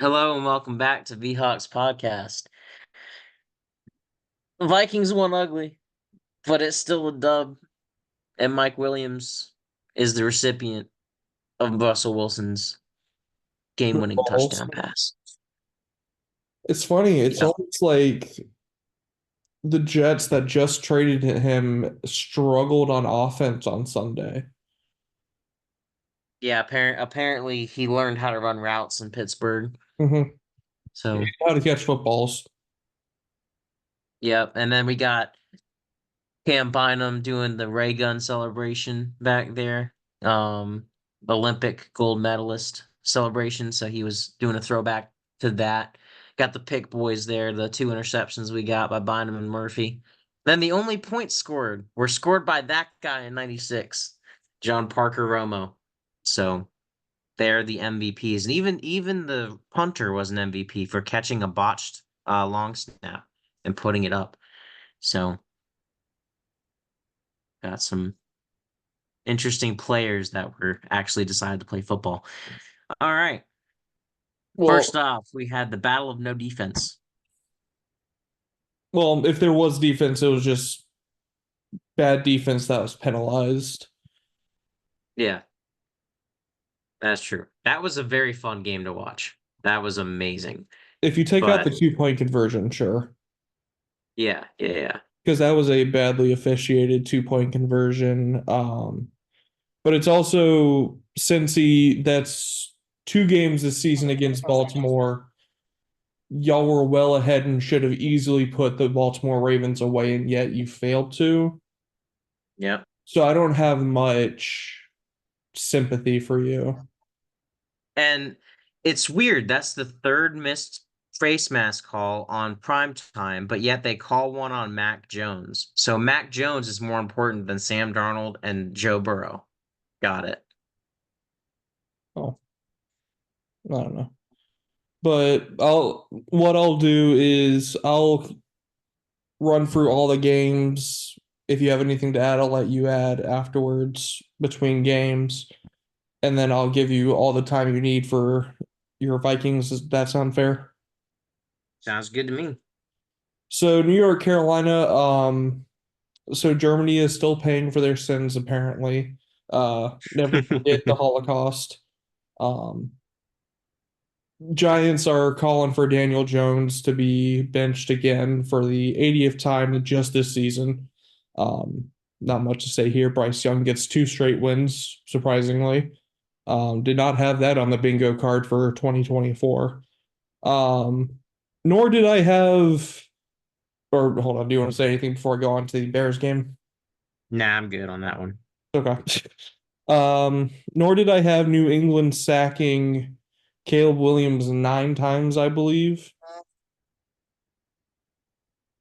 Hello and welcome back to VHawks podcast. The Vikings won ugly, but it's still a dub, and Mike Williams is the recipient of Russell Wilson's game-winning Balls. touchdown pass. It's funny. It's Yep. almost like the Jets that just traded him struggled on offense on Sunday. Yeah, apparently he learned how to run routes in Pittsburgh. Mm-hmm. So, How to catch footballs. yep. And then we got Cam Bynum doing the ray gun celebration back there. Olympic gold medalist celebration. So he was doing a throwback to that. Got the pick boys there, the two interceptions we got by Bynum and Murphy. Then the only points scored were scored by that guy in 96, John Parker Romo. So they're the MVPs. And even the punter was an MVP for catching a botched long snap and putting it up. So got some interesting players that were actually decided to play football. All right. First Well, off, we had the battle of no defense. well, if there was defense, it was just bad defense that was penalized. Yeah, that's true. That was a very fun game to watch. That was amazing. If you take out the But 2-point conversion, sure, yeah. because that was a badly officiated 2-point conversion. But it's also Cincy, that's 2 games this season against Baltimore. Y'all were well ahead and should have easily put the Baltimore Ravens away, and yet you failed to. Yeah. So I don't have much sympathy for you. And it's weird. That's the third missed face mask call on prime time, but yet they call one on Mac Jones. So Mac Jones is more important than Sam Darnold and Joe Burrow. Got it. Oh, I don't know. But I'll do is I'll run through all the games. If you have anything to add, I'll let you add afterwards between games. And then I'll give you all the time you need for your Vikings. Does that sound fair? Sounds good to me. So New York, Carolina, so Germany is still paying for their sins, apparently. Never forget the Holocaust. Um, Giants are calling for Daniel Jones to be benched again for the 80th time just this season. Not much to say here. Bryce Young gets 2 straight wins, surprisingly. Did not have that on the bingo card for 2024. Um, Nor did I have, or hold on, do you want to say anything before I go on to the Bears game? Nah, I'm good on that one. Okay. Nor did I have New England sacking Caleb Williams 9 times, I believe.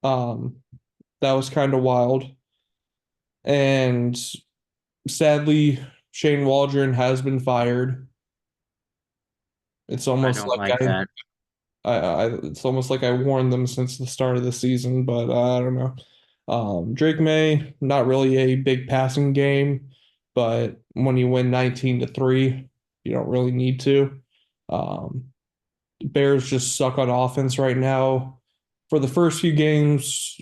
Um, that was kind of wild. And sadly, Shane Waldron has been fired. It's I almost don't like like that. it's almost like I warned them since the start of the season, but I don't know. Drake May, not really a big passing game, but when you win 19-3, you don't really need to. Um, Bears just suck on offense right now. For the first few games,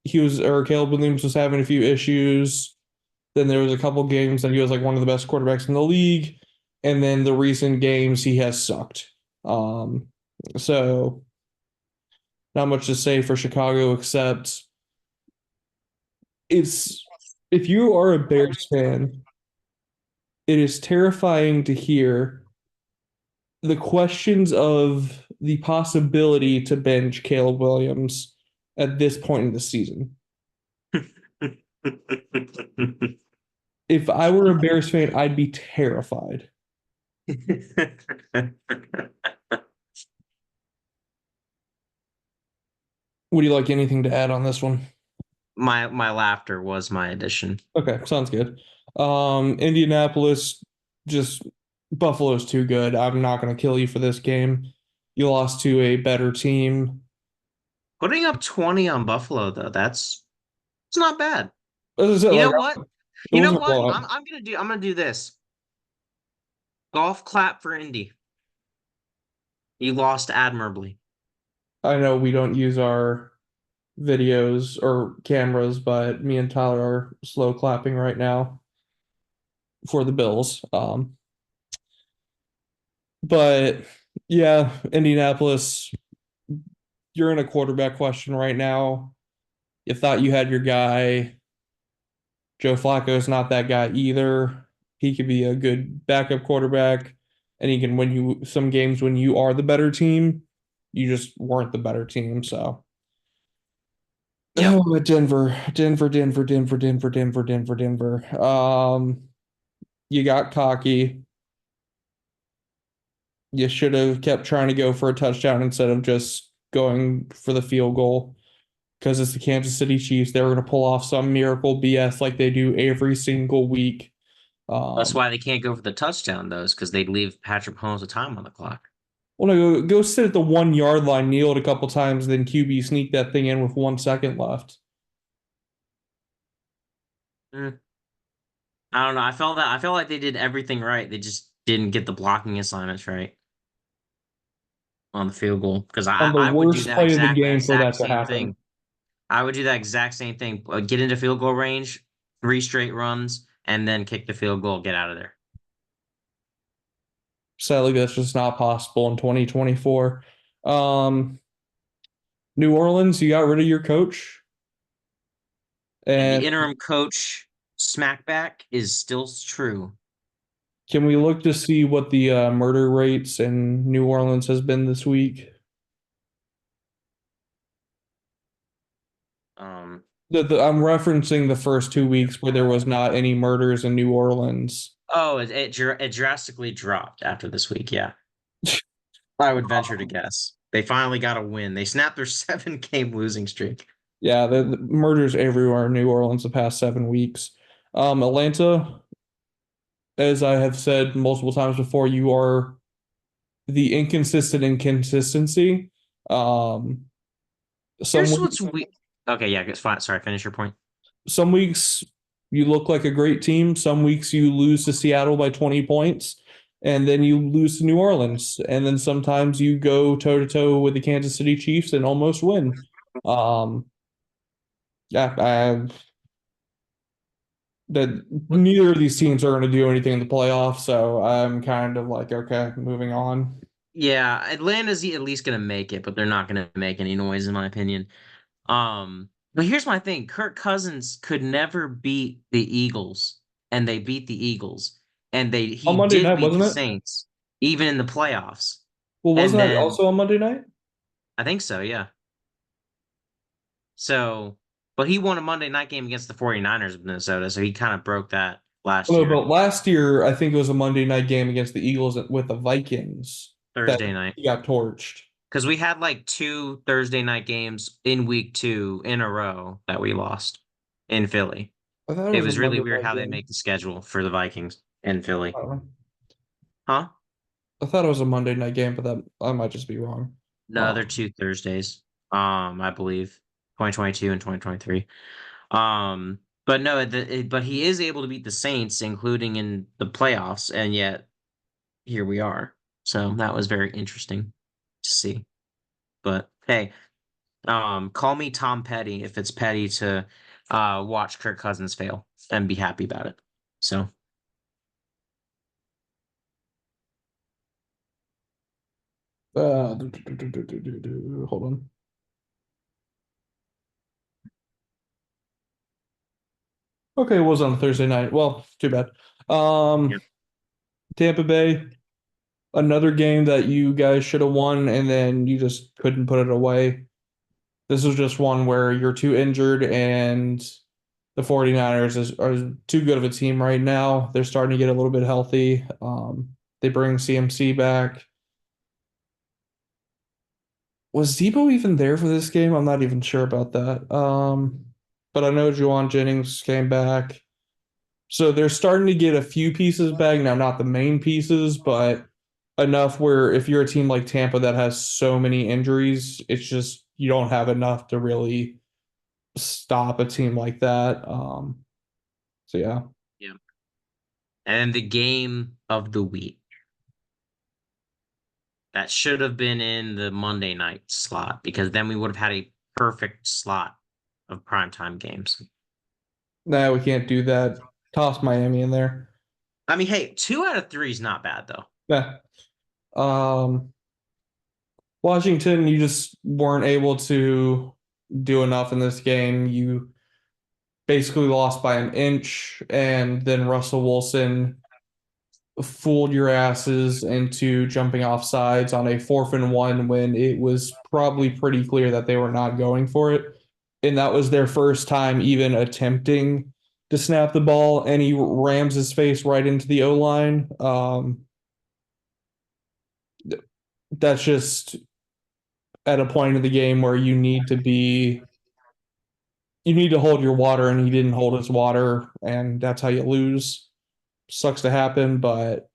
Caleb Williams was having a few issues. Then there was a couple games that he was like one of the best quarterbacks in the league, and then the recent games he has sucked. Um, so not much to say for Chicago except it's if you are a Bears fan, it is terrifying to hear the questions of the possibility to bench Caleb Williams at this point in the season. If I were a Bears fan, I'd be terrified. Would you like anything to add on this one? My laughter was my addition. Okay, sounds good. Indianapolis, just Buffalo's too good. I'm not going to kill you for this game. You lost to a better team. Putting up 20 on Buffalo though, that's it's not bad. As I said, You like know what? it You know wasn't a what? blowout. I'm gonna do this. Golf clap for Indy. You lost admirably. I know we don't use our videos or cameras, but me and Tyler are slow clapping right now for the Bills. But yeah, Indianapolis, you're in a quarterback question right now. You thought you had your guy. Joe Flacco is not that guy either. He could be a good backup quarterback, and he can win you some games when you are the better team. You just weren't the better team. So, Yep. oh, Denver. You got cocky. You should have kept trying to go for a touchdown instead of just going for the field goal because it's the Kansas City Chiefs. They were going to pull off some miracle BS like they do every single week. That's Um, why they can't go for the touchdown, though, is because they'd leave Patrick Mahomes with time on the clock. well, no, go sit at the 1 yard line, kneel it a couple times, then QB sneak that thing in with 1 second left. Mm, I don't know. I felt like they did everything right. They just didn't get the blocking assignments right on the field goal. Because On the I would do worst that play of the game for exact that to same happen. thing. I would do that exact same thing. Get into field goal range, three straight runs, and then kick the field goal, get out of there. Sadly, that's just not possible in 2024. Um, New Orleans, you got rid of your coach. Yeah, the And interim coach smackback is still true. can we look to see what the murder rates in New Orleans has been this week? Um, I'm referencing the first 2 weeks where there was not any murders in New Orleans. oh, it drastically dropped after this week. Yeah, I would venture to guess. They finally got a win. They snapped their 7 game losing streak. Yeah, the murders everywhere in New Orleans the past 7 weeks. Atlanta, as I have said multiple times before, you are the inconsistent inconsistency. Um, some Here's weeks, what's we. Okay, yeah, it's fine. Sorry, finish your point. some weeks you look like a great team. Some weeks you lose to Seattle by 20 points, and then you lose to New Orleans. And then sometimes you go toe to toe with the Kansas City Chiefs and almost win. Um, yeah, that neither of these teams are going to do anything in the playoffs. So I'm kind of like, okay, moving on. Yeah, Atlanta's at least gonna make it, but they're not gonna make any noise, in my opinion. But here's my thing: Kirk Cousins could never beat the Eagles, and they beat the Eagles, and they On he Monday did night, beat the wasn't it? Saints, even in the playoffs. Well, And wasn't that then also on Monday night? I think so, yeah. So, but he won a Monday night game against the 49ers of Minnesota, so he kind of broke that Oh, last no, year, but last year, I think it was a Monday night game against the Eagles with the Vikings that Thursday night. he got torched. Because we had like 2 Thursday night games in week 2 in a row that we lost in Philly. I thought it It was a was really Monday weird night how they game. make the schedule for the Vikings in Philly. I don't know. Huh? I thought it was a Monday night game, but that I might just be wrong. The other 2 Thursdays, I believe 2022 and 2023. But no, but he is able to beat the Saints, including in the playoffs, and yet here we are. So that was very interesting to see. But hey, call me Tom Petty if it's petty to watch Kirk Cousins fail and be happy about it. So Hold on. Okay, it was on Thursday night. Well, too bad. yeah. Um, Tampa Bay, another game that you guys should have won, and then you just couldn't put it away. This was just one where you're too injured, and the 49ers are too good of a team right now. They're starting to get a little bit healthy. They bring CMC back. Was Debo even there for this game? I'm not even sure about that. But I know Juwan Jennings came back. So they're starting to get a few pieces back now, not the main pieces, but enough where if you're a team like Tampa that has so many injuries, it's just you don't have enough to really stop a team like that. So yeah. Yeah. And the game of the week. That should have been in the Monday night slot because then we would have had a perfect slot of primetime games. Nah, we can't do that. Toss Miami in there. I mean, hey, 2 out of 3 is not bad though. Nah. Um, Washington, you just weren't able to do enough in this game. You basically lost by an inch, and then Russell Wilson fooled your asses into jumping off sides on a 4th and 1 when it was probably pretty clear that they were not going for it. And that was their first time even attempting to snap the ball, and he rams his face right into the O line. That's just at a point in the game where you need to hold your water, and he didn't hold his water, and that's how you lose. Sucks to happen, but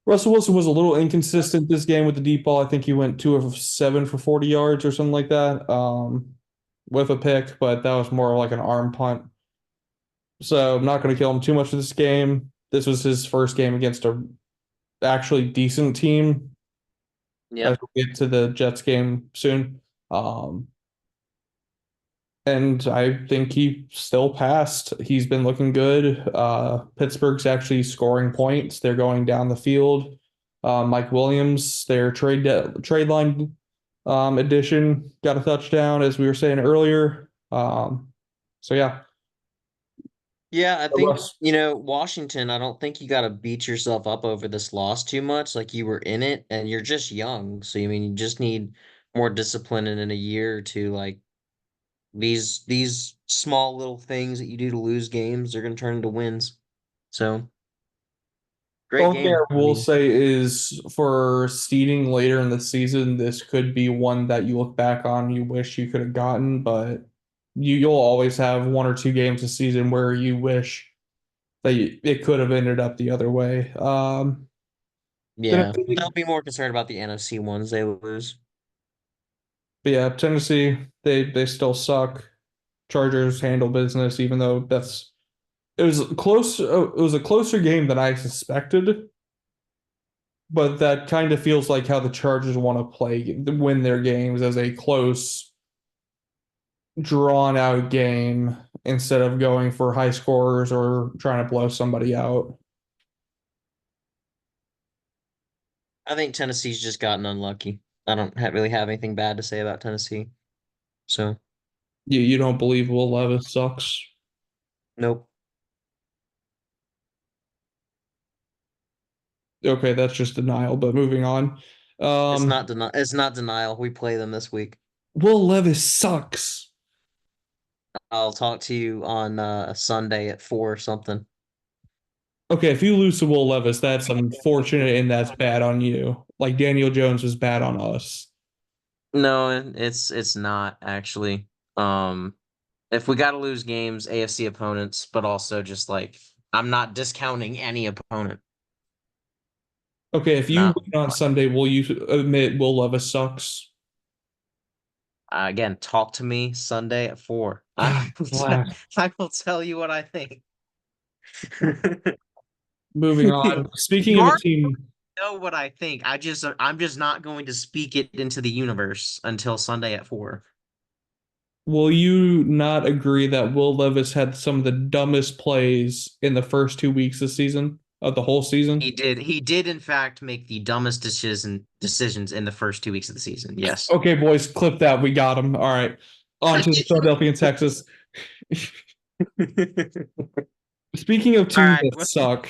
Russell Wilson was a little inconsistent this game with the deep ball. I think he went 2 of 7 for 40 yards or something like that, with a pick, but that was more like an arm punt. So I'm not going to kill him too much for this game. This was his first game against a actually decent team, as Yep. we get to the Jets game soon. Um, and I think he still passed. He's been looking good. Pittsburgh's actually scoring points. They're going down the field. Mike Williams, their trade line addition, got a touchdown, as we were saying earlier. So yeah, Yeah, I think, Russ. Washington, I don't think you got to beat yourself up over this loss too much. Like you were in it and you're just young. So, I mean, you just need more discipline and in a year or two. Like these small little things that you do to lose games, they're going to turn into wins. So, The great only thing game. I I will mean, say is for seeding later in the season, this could be one that you look back on, you wish you could have gotten, but you'll always have 1 or 2 games a season where you wish that it could have ended up the other way. yeah, they'll Tennessee, be more concerned about the NFC ones they lose. but yeah, Tennessee, they still suck. Chargers handle business, even though it was close. It was a closer game than I suspected, but that kind of feels like how the Chargers want to play, win their games as a close, drawn out game instead of going for high scores or trying to blow somebody out. I think Tennessee's just gotten unlucky. I don't really have anything bad to say about Tennessee. So, You don't believe Will Levis sucks? nope. Okay, that's just denial, but moving on. Um, It's not denial. We play them this week. Will Levis sucks. I'll talk to you on Sunday at 4 or something. Okay, if you lose to Will Levis, that's unfortunate and that's bad on you. Like Daniel Jones was bad on us. No, it's not actually. Um, if we got to lose games, AFC opponents, but also just like I'm not discounting any opponent. Okay, if you Not win on Sunday, will you admit Will Levis sucks? again. Talk to me Sunday at 4. Ah, relax. I will tell you what I think. Moving on. Speaking You of a already team, know what I think. I'm just not going to speak it into the universe until Sunday at 4. will you not agree that Will Levis had some of the dumbest plays in the first 2 weeks this season, of the whole season? He did in fact make the dumbest decisions in the first 2 weeks of the season. Yes. Okay, boys, clip that. We got him. All right. On to the Philadelphia and Texas. Speaking of All teams right. that suck,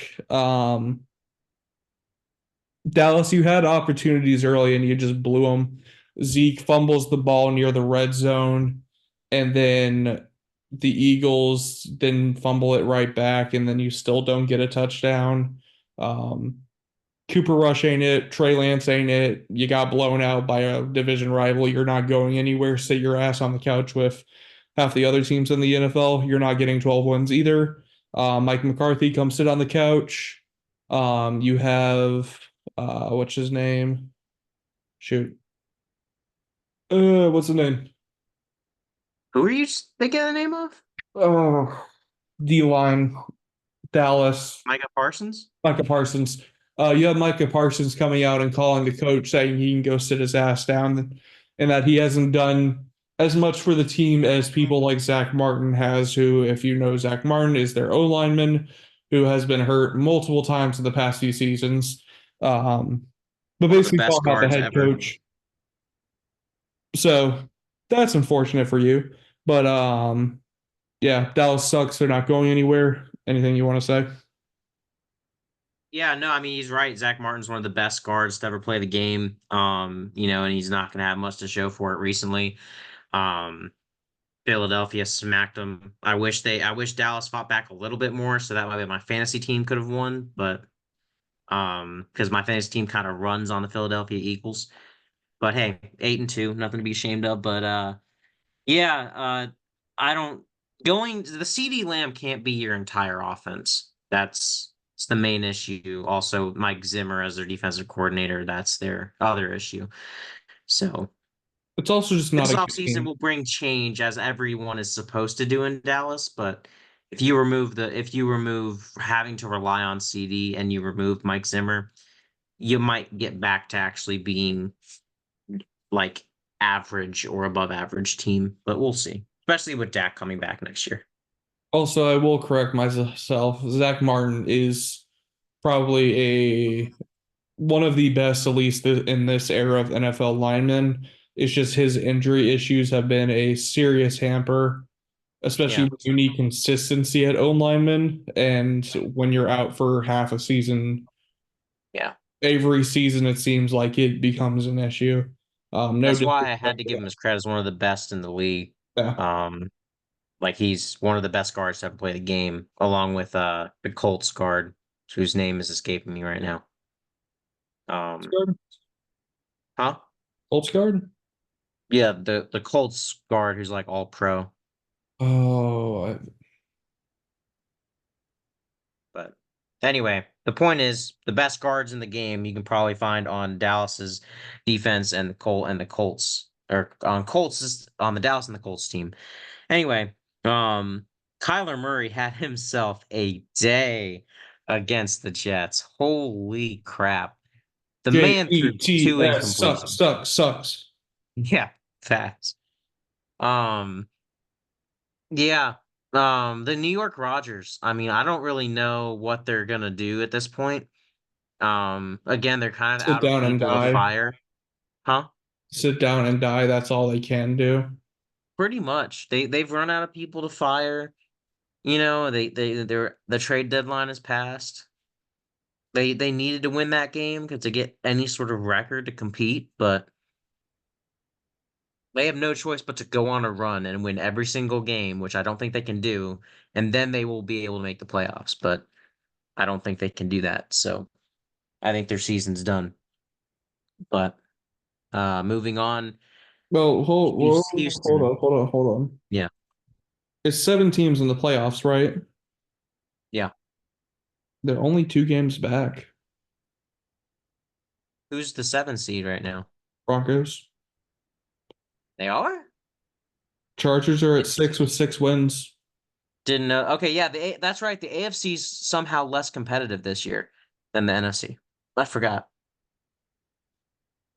Dallas, you had opportunities early and you just blew them. Zeke fumbles the ball near the red zone, and then the Eagles then fumble it right back, and then you still don't get a touchdown. Um, Cooper Rush ain't it. Trey Lance ain't it. You got blown out by a division rival. You're not going anywhere. Sit your ass on the couch with half the other teams in the NFL. You're not getting 12 wins either. Mike McCarthy comes sit on the couch. You have what's his name? Shoot. What's the name? Who are you thinking the name of? Oh, D line, Dallas, Micah Parsons? Micah Parsons. You have Micah Parsons coming out and calling the coach saying he can go sit his ass down and that he hasn't done as much for the team as people like Zach Martin has, who, if you know Zach Martin, is their O lineman who has been hurt multiple times in the past few seasons. Um, but One of the basically best calling out the guards head ever. coach. So that's unfortunate for you. But yeah, Dallas sucks. They're not going anywhere. Anything you want to say? Yeah, no, I mean he's right. Zach Martin's one of the best guards to ever play the game. And he's not gonna have much to show for it recently. Um, Philadelphia smacked them. I wish Dallas fought back a little bit more, so that way my fantasy team could have won. But because my fantasy team kind of runs on the Philadelphia Eagles. But hey, 8-2, nothing to be ashamed of. But yeah, I don't going the CD Lamb can't be your entire offense. It's the main issue. Also, Mike Zimmer as their defensive coordinator, that's their other issue. So It's also just not this a good offseason team. will bring change as everyone is supposed to do in Dallas, but if you remove having to rely on CD and you remove Mike Zimmer, you might get back to actually being like average or above average team, but we'll see. Especially with Dak coming back next year. Also, I will correct myself. Zach Martin is probably a one of the best, at least in this era of NFL linemen. It's just his injury issues have been a serious hamper, especially Yeah, when you need consistency at O lineman. And when you're out for half a season, yeah. every season it seems like it becomes an issue. No That's why I disrespect had to to give him his credit as one of the best in the league. that. Um, like he's one of the best guards to ever play the game, along with the Colts guard, whose name is escaping me right now. Um, Yeah. huh? Colts guard? Yeah, the Colts guard who's like all pro. Oh, But anyway, the point is the best guards in the game you can probably find on Dallas's defense and the Colts or on Colts on the Dallas and the Colts team. Anyway, Kyler Murray had himself a day against the Jets. Holy crap. The man threw two JETS sucks, incompletions. sucks, sucks. Yeah, facts. Um, yeah. The New York Rogers. I mean, I don't really know what they're gonna do at this point. Again, they're kind of Sit out of down and people to die. fire. Huh? Sit down and die. That's all they can do. Pretty much. They've run out of people to fire. They're the trade deadline is passed. They needed to win that game to get any sort of record to compete, but they have no choice but to go on a run and win every single game, which I don't think they can do, and then they will be able to make the playoffs, but I don't think they can do that. So I think their season's done. But moving on, Well, hold Houston. on, hold on, hold on. Yeah. It's 7 teams in the playoffs, right? Yeah. They're only 2 games back. Who's the 7 seed right now? Broncos. They are? Chargers are at 6 with 6 wins. Didn't know. Okay, yeah, that's right. The AFC's somehow less competitive this year than the NFC. I forgot.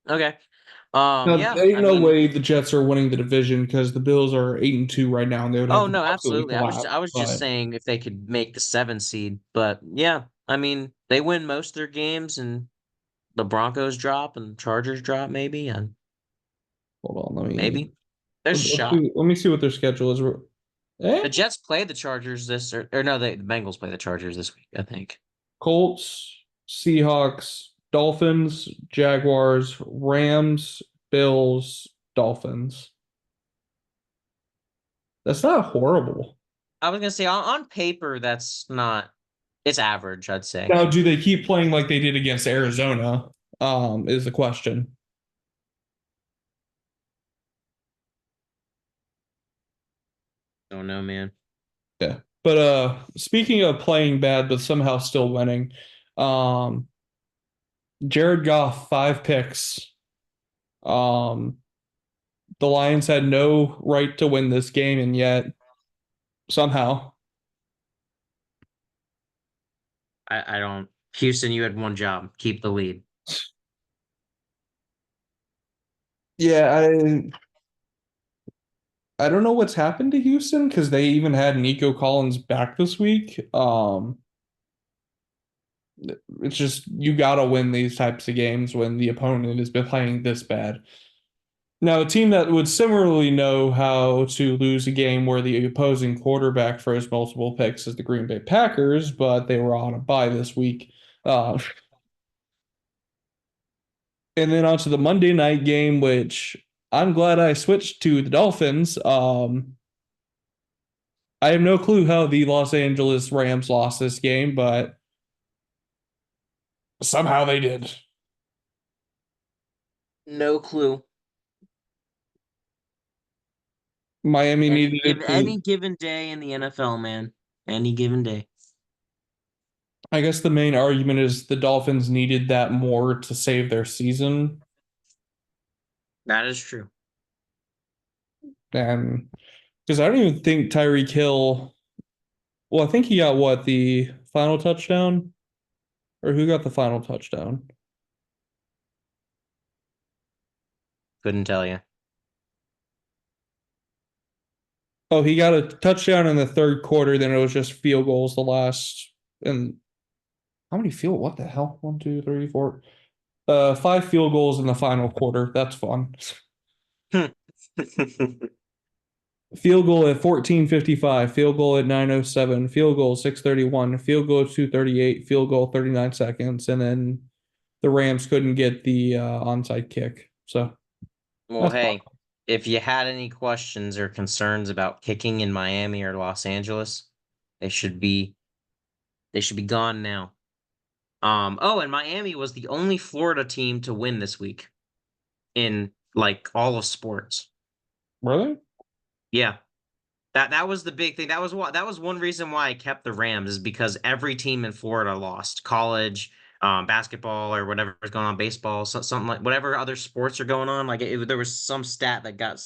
Okay. Now, Yeah, there ain't I no mean, way the Jets are winning the division because the Bills are 8-2 right now, and they would have oh to no, absolutely absolutely. collapse. I was just But saying if they could make the 7 seed, but yeah, I mean, they win most of their games and the Broncos drop and Chargers drop maybe and hold on, let me maybe there's a let's shot. see, let me see what their schedule is. Eh? The Jets play the Chargers or no, the Bengals play the Chargers this week, I think. Colts, Seahawks, Dolphins, Jaguars, Rams, Bills, Dolphins. That's not horrible. I was gonna say on paper that's not it's average, I'd say. Now, do they keep playing like they did against Arizona? Is the question. Don't know, man. Yeah. But speaking of playing bad but somehow still winning, um Jared Goff, 5 picks. Um the Lions had no right to win this game, and yet somehow. I don't. Houston, you had one job, keep the lead. Yeah, I don't know what's happened to Houston because they even had Nico Collins back this week. It's just you gotta win these types of games when the opponent has been playing this bad. Now, a team that would similarly know how to lose a game where the opposing quarterback throws multiple picks is the Green Bay Packers, but they were on a bye this week. Uh, and then onto the Monday night game, which I'm glad I switched to the Dolphins. I have no clue how the Los Angeles Rams lost this game, but somehow they did. No clue. Miami needed it to. Any given day in the NFL, man. Any given day. I guess the main argument is the Dolphins needed that more to save their season. That is true. And because I don't even think Tyreek Hill, well, I think he got what, the final touchdown? Or who got the final touchdown? Couldn't tell you. Oh, he got a touchdown in the third quarter, then it was just field goals the last. And how many field? What the hell? One, two, three, four. Five field goals in the final quarter. That's fun. Field goal at 14:55, field goal at 9:07, field goal 6:31, field goal 2:38, field goal 39 seconds, and then the Rams couldn't get the onside kick. So Well, that's fun. hey, if you had any questions or concerns about kicking in Miami or Los Angeles, they should be they should be gone now. Oh, and Miami was the only Florida team to win this week in like all of sports. Really? Yeah. That was the big thing. That was one reason why I kept the Rams is because every team in Florida lost. College, basketball or whatever is going on, baseball, something like whatever other sports are going on. Like there was some stat that got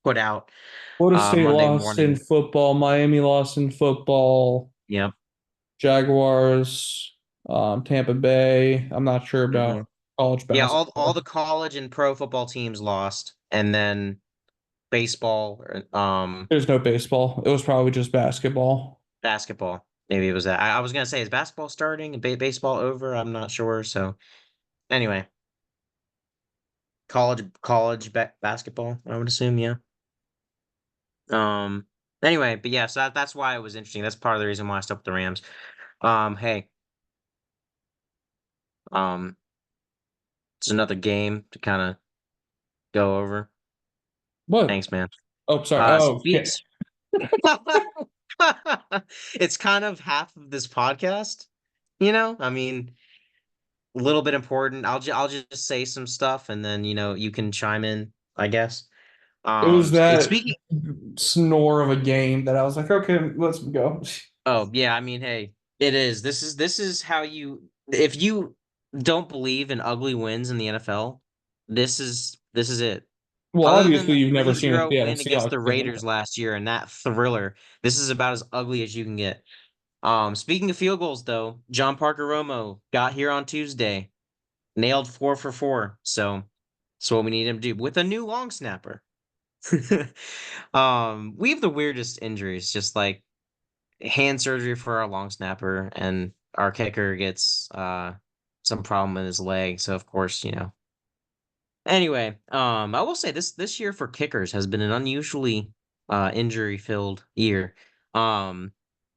put out Florida State Monday lost in morning. football, Miami lost in football, Yep. Jaguars, Tampa Bay. I'm not sure Hmm. about college Yeah, all the basketball. college and pro football teams lost, and then baseball, There's no baseball. It was probably just basketball. basketball. Maybe it was that. I was gonna say, is basketball starting and baseball over? I'm not sure. So anyway, college basketball, I would assume, yeah. Um anyway, but yeah, so that's why it was interesting. That's part of the reason why I stuck with the Rams. Hey, um it's another game to kind of go over. What? Thanks, man. Oh, sorry. Oh, okay. Speaks. It's kind of half of this podcast, you know? I mean, a little bit important. I'll just say some stuff and then, you can chime in, I guess. It was It's that speaking. snore of a game that I was like, okay, let's go. Oh, yeah, I mean, hey, it is. This is how if you don't believe in ugly wins in the NFL, this is it. Well, Other than obviously, the you've never three seen a zero Seattle win against the Seahawks game. Raiders last year and that thriller, this is about as ugly as you can get. Speaking of field goals, though, John Parker Romo got here on Tuesday, nailed 4 for 4. So that's what we need him to do with a new long snapper. We have the weirdest injuries, just like hand surgery for our long snapper, and our kicker gets some problem in his leg. So of course, Anyway, I will say this year for kickers has been an unusually injury filled year. Um,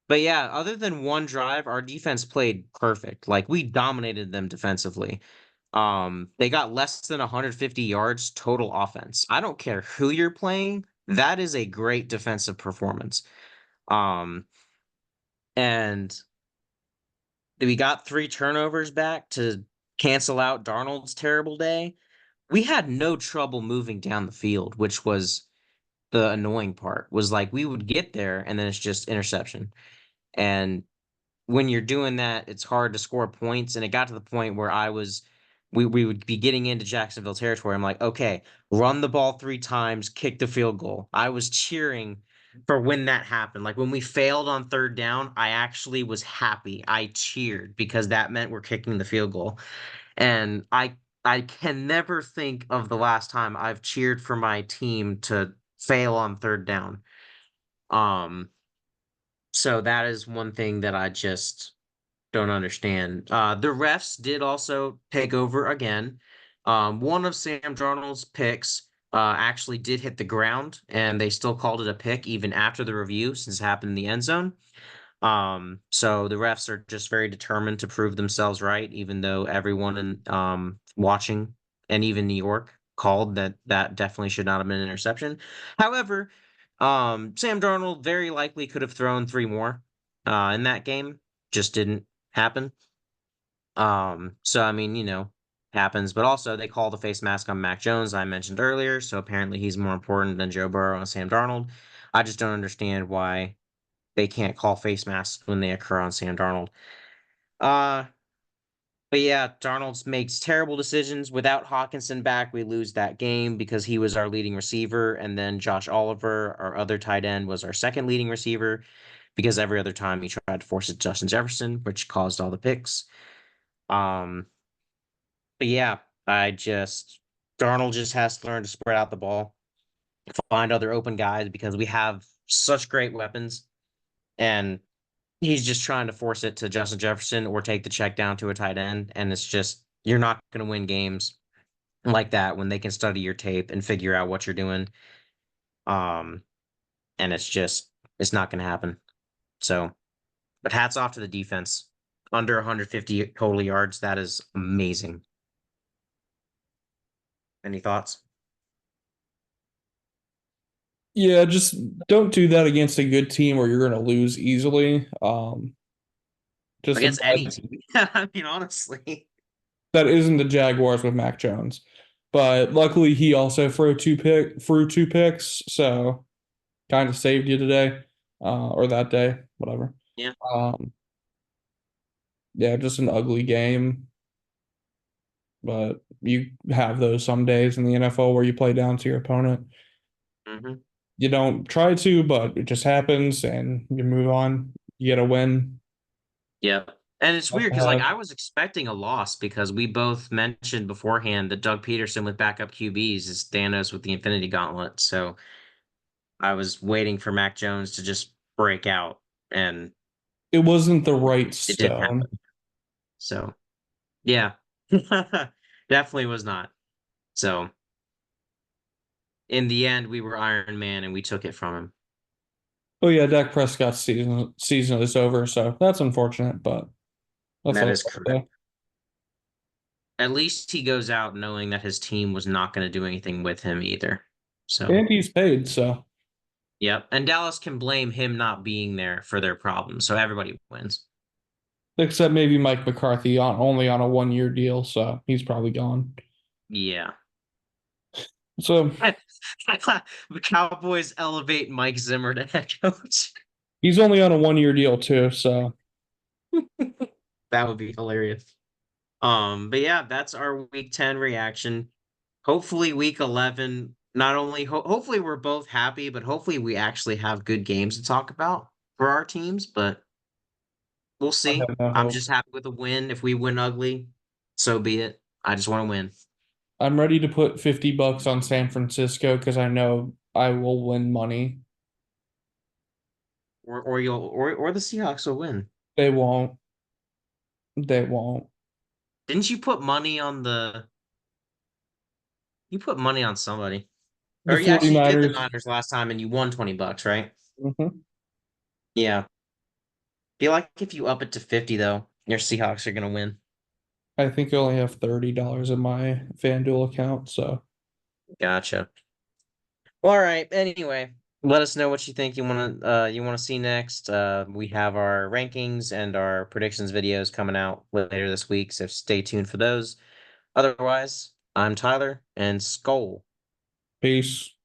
but yeah, other than one drive, our defense played perfect. Like we dominated them defensively. They got less than 150 yards total offense. I don't care who you're playing. That is a great defensive performance. Um, and we got 3 turnovers back to cancel out Darnold's terrible day. We had no trouble moving down the field, which was the annoying part. Was like we would get there and then it's just interception. And when you're doing that, it's hard to score points. And it got to the point where we would be getting into Jacksonville territory. I'm like, okay, run the ball 3 times, kick the field goal. I was cheering for when that happened. Like when we failed on third down, I actually was happy. I cheered because that meant we're kicking the field goal. And I can never think of the last time I've cheered for my team to fail on third down. Um, so that is one thing that I just don't understand. The refs did also take over again. One of Sam Darnold's picks actually did hit the ground, and they still called it a pick even after the review, since it happened in the end zone. So the refs are just very determined to prove themselves right, even though everyone in watching and even New York called that that definitely should not have been an interception. However, Sam Darnold very likely could have thrown three more in that game, just didn't happen. So I mean, happens, but also they call the face mask on Mac Jones, I mentioned earlier, so apparently he's more important than Joe Burrow and Sam Darnold. I just don't understand why they can't call face masks when they occur on Sam Darnold. Uh, but yeah, Darnold makes terrible decisions. Without Hawkinson back, we lose that game because he was our leading receiver, and then Josh Oliver, our other tight end, was our second leading receiver because every other time he tried to force it to Justin Jefferson, which caused all the picks. Um, but yeah, I just Darnold just has to learn to spread out the ball, find other open guys because we have such great weapons, and he's just trying to force it to Justin Jefferson or take the check down to a tight end, and it's just you're not going to win games like that when they can study your tape and figure out what you're doing. Um, and it's not going to happen. So, but hats off to the defense. Under 150 total yards, that is amazing. Any thoughts Yeah, just don't do that against a good team or you're going to lose easily. Just a against any bad, team? I mean, honestly. that isn't the Jaguars with Mac Jones. But luckily he also threw two picks, so kind of saved you today, or that day, whatever. Yeah. Um, yeah, just an ugly game, but you have those some days in the NFL where you play down to your opponent. Hmm. You don't try to, but it just happens and you move on. You get a win. Yeah. And it's Tough weird to because like have. I was expecting a loss because we both mentioned beforehand that Doug Peterson with backup QBs is Thanos with the Infinity Gauntlet. So I was waiting for Mac Jones to just break out, and It wasn't the right it didn't stone. happen. So yeah, definitely was not. So in the end, we were Iron Man and we took it from him. Oh yeah, Dak Prescott's season is over, so that's unfortunate, but that's That like is correct. okay. At least he goes out knowing that his team was not going to do anything with him either. So, And he's paid, so yep. And Dallas can blame him not being there for their problems. So everybody wins. except maybe Mike McCarthy on only on a 1 year deal, so he's probably gone. Yeah. So The Cowboys elevate Mike Zimmer to head coach. he's only on a 1 year deal too, so That would be hilarious. But yeah, that's our week 10 reaction. Hopefully, week 11, not only hopefully we're both happy, but hopefully we actually have good games to talk about for our teams. But we'll I see. have no I'm hope. just happy with a win. If we win ugly, so be it. I just want to win. I'm ready to put $50 on San Francisco because I know I will win money. Or the Seahawks will win. They won't. They won't. Didn't you put money on you put money on somebody? The Or you actually did the 49ers, Niners last time and you won $20, right? mhm. Yeah. Feel like if you up it to 50 though, your Seahawks are gonna win. I think I only have $30 in my FanDuel account, so Gotcha. Well, all right. Anyway, let us know what you think you want to see next. We have our rankings and our predictions videos coming out later this week, so stay tuned for those. Otherwise, I'm Tyler and Skull. peace.